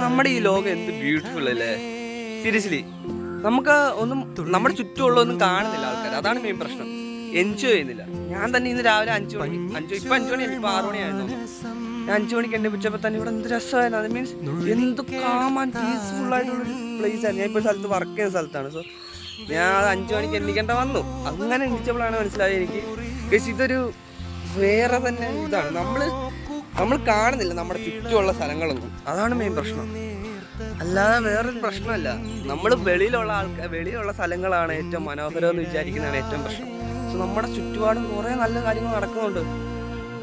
നമ്മുടെ ഈ ലോകം എന്ത് ബ്യൂട്ടിഫുൾ അല്ലേ. സീരിയസ്ലി നമുക്ക് ഒന്നും നമ്മുടെ ചുറ്റുമുള്ള ഒന്നും കാണുന്നില്ല ആൾക്കാർ. അതാണ് മെയിൻ പ്രശ്നം. എൻജോയ് ചെയ്യുന്നില്ല. ഞാൻ തന്നെ ഇന്ന് രാവിലെ 5 മണി ഇപ്പം 5 മണി ഇപ്പം 6 മണിയായിരുന്നു. ഞാൻ 5 മണിക്ക് എണ്ണിപ്പിച്ചപ്പോൾ തന്നെ ഇവിടെ എന്ത് രസമായിരുന്നു. അത് മീൻസ് എന്ത് കാം ആൻഡ് പീസ്ഫുൾ ആയിട്ടുള്ളൊരു പ്ലേസ് ആണ്. ഞാൻ ഇപ്പോൾ സ്ഥലത്ത് വർക്ക് ചെയ്യുന്ന സ്ഥലത്താണ്. സോ ഞാൻ അത് 5 മണിക്ക് എണ്ണിക്കേണ്ട വന്നു. അങ്ങനെ എണ്ണിച്ചപ്പോഴാണ് മനസ്സിലായത് എനിക്ക് ഇതൊരു വേറെ തന്നെ ഇതാണ്. നമ്മൾ കാണുന്നില്ല നമ്മുടെ ചുറ്റുമുള്ള സ്ഥലങ്ങളൊന്നും. അതാണ് മെയിൻ പ്രശ്നം. അല്ലാതെ വേറൊരു പ്രശ്നമല്ല. നമ്മൾ വെളിയിലുള്ള സ്ഥലങ്ങളാണ് ഏറ്റവും മനോഹരം എന്ന് വിചാരിക്കുന്നതാണ് ഏറ്റവും പ്രശ്നം. സോ നമ്മുടെ ചുറ്റുപാടും കുറേ നല്ല കാര്യങ്ങൾ നടക്കുന്നുണ്ട്.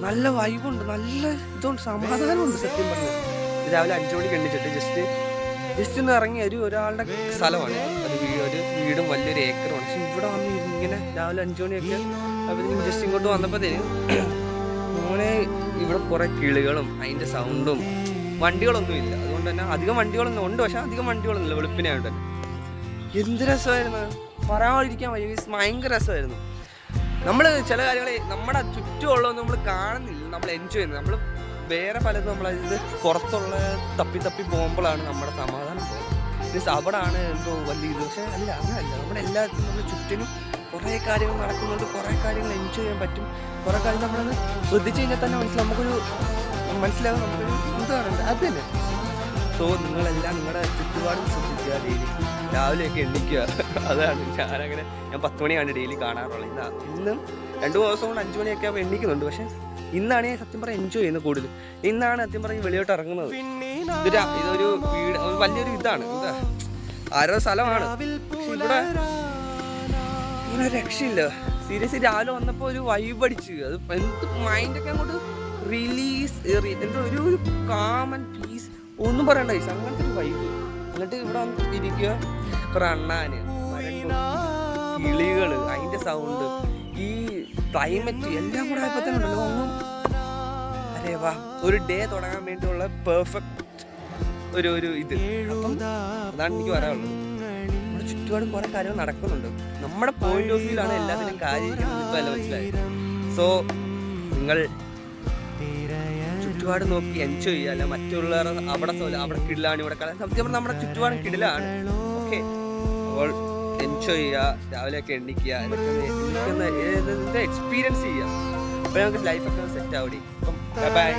നല്ല വൈബുണ്ട്, നല്ല ഇതുണ്ട്, സമാധാനമുണ്ട്. സത്യം പറഞ്ഞത് രാവിലെ 5 മണിക്ക് എണ്ണിച്ചിട്ട് ജസ്റ്റ് ഒന്ന് ഇറങ്ങി ഒരാളുടെ സ്ഥലമാണ്. ഒരു വീടും വലിയൊരു ഏക്കറുമാണ്. പക്ഷെ ഇവിടെ വന്ന് ഇങ്ങനെ രാവിലെ 5 മണിയൊക്കെ അപ്പോൾ ജസ്റ്റ് ഇങ്ങോട്ട് വന്നപ്പോഴത്തേനും മോനെ ഇവിടെ കുറേ കിളികളും അതിൻ്റെ സൗണ്ടും വണ്ടികളൊന്നും ഇല്ല. അതുകൊണ്ട് തന്നെ അധികം വണ്ടികളൊന്നും ഉണ്ട്, പക്ഷെ അധികം വണ്ടികളൊന്നുമില്ല വെളുപ്പിനായിട്ട് തന്നെ. എന്ത് രസമായിരുന്നു, പറയാതിരിക്കാൻ വയ്യ. ഭയങ്കര രസമായിരുന്നു. നമ്മൾ ചില കാര്യങ്ങൾ നമ്മുടെ ചുറ്റുമുള്ളത് നമ്മൾ കാണുന്നില്ല, നമ്മൾ എൻജോയ് ചെയ്യുന്നത്. നമ്മൾ വേറെ പലതും നമ്മളത് പുറത്തുള്ള തപ്പി പോകുമ്പോഴാണ് നമ്മുടെ സമാധാനം പോകുന്നത്. മീൻസ് അവിടെയാണ് എന്തോ വലിയ ഇത്. പക്ഷേ അങ്ങനെയല്ല. നമ്മുടെ എല്ലാത്തിനും നമ്മുടെ ചുറ്റിനും കുറേ കാര്യങ്ങൾ നടക്കുന്നുണ്ട്. കുറേ കാര്യങ്ങൾ എൻജോയ് ചെയ്യാൻ പറ്റും. കുറേ കാര്യം നമ്മളത് ശ്രദ്ധിച്ചു കഴിഞ്ഞാൽ തന്നെ മനസ്സിലാവും നമുക്കൊരു എന്താണ് അത് തന്നെ. സോ നിങ്ങളെല്ലാം നിങ്ങളുടെ ചുറ്റുപാടും ശ്രദ്ധിക്കുക. ഡെയിലി രാവിലെയൊക്കെ എണ്ണിക്കുക. അതാണ് ഞാൻ 10 മണിയാണ് ഡെയിലി കാണാറുള്ളത്. ഇന്നും 2 ദിവസം കൊണ്ട് 5 മണിയൊക്കെ എണ്ണിക്കുന്നുണ്ട്. പക്ഷേ ഇന്നാണ് ഞാൻ സത്യം പറഞ്ഞാൽ എൻജോയ് ചെയ്യുന്നത് കൂടുതൽ. ഇന്നാണ് സത്യം പറഞ്ഞ് വെളിയോട്ട് ഇറങ്ങുന്നത്. ഇതൊരു വീട് വലിയൊരു ഇതാണ്, ആരോ സ്ഥലമാണ്. ഇവിടെ ഇങ്ങനെ രക്ഷയില്ല. സീരിയസ്ലി രാവിലെ വന്നപ്പോൾ ഒരു വൈബ് അടിച്ച്. അത് എന്ത് മൈൻഡൊക്കെ അങ്ങോട്ട് റിലീസ്, എന്തോ ഒരു കാം ആൻഡ് പീസ്, ഒന്നും പറയണ്ട. അങ്ങനത്തെ ഒരു വൈബ്. എന്നിട്ട് ഇവിടെ വന്ന് ഇരിക്കുക, കുറേ അണ്ണാന്, കിളികൾ, അതിൻ്റെ സൗണ്ട്, ഈ ക്ലൈമറ്റ് എല്ലാം കൂടെ ആയപ്പോൾ തന്നെ ഉണ്ടല്ലോ ഒന്നും അരേ വാ, ഒരു ഡേ തുടങ്ങാൻ വേണ്ടിയുള്ള പെർഫെക്റ്റ് ഒരു ഇത്. അപ്പം അതാണ് എനിക്ക് പറയാനുള്ളത്. നമ്മുടെ ചുറ്റുപാടും കുറേ കാര്യങ്ങൾ നടക്കുന്നുണ്ട്. നമ്മുടെ പോയിന്റ് ഓഫ് വ്യൂയിലാണ് എല്ലാത്തിനും കാര്യം ഇപ്പം അല്ല മനസ്സിലായത്. സോ നിങ്ങൾ ചുറ്റുപാട് നോക്കി എൻജോയ് ചെയ്യുക. അല്ല മറ്റുള്ളവർ അവിടെ കിടിലാണ്, ഇവിടെ സത്യം നമ്മുടെ ചുറ്റുപാടും കിടിലാണ്. ഓക്കെ, അപ്പോൾ എൻജോയ് ചെയ്യുക. രാവിലെയൊക്കെ എണ്ണിക്കുക, ഇതൊക്കെ എക്സ്പീരിയൻസ് ചെയ്യുക. അപ്പോൾ നമുക്ക് ലൈഫൊക്കെ സെറ്റ് ആവടി. അപ്പം ബൈ.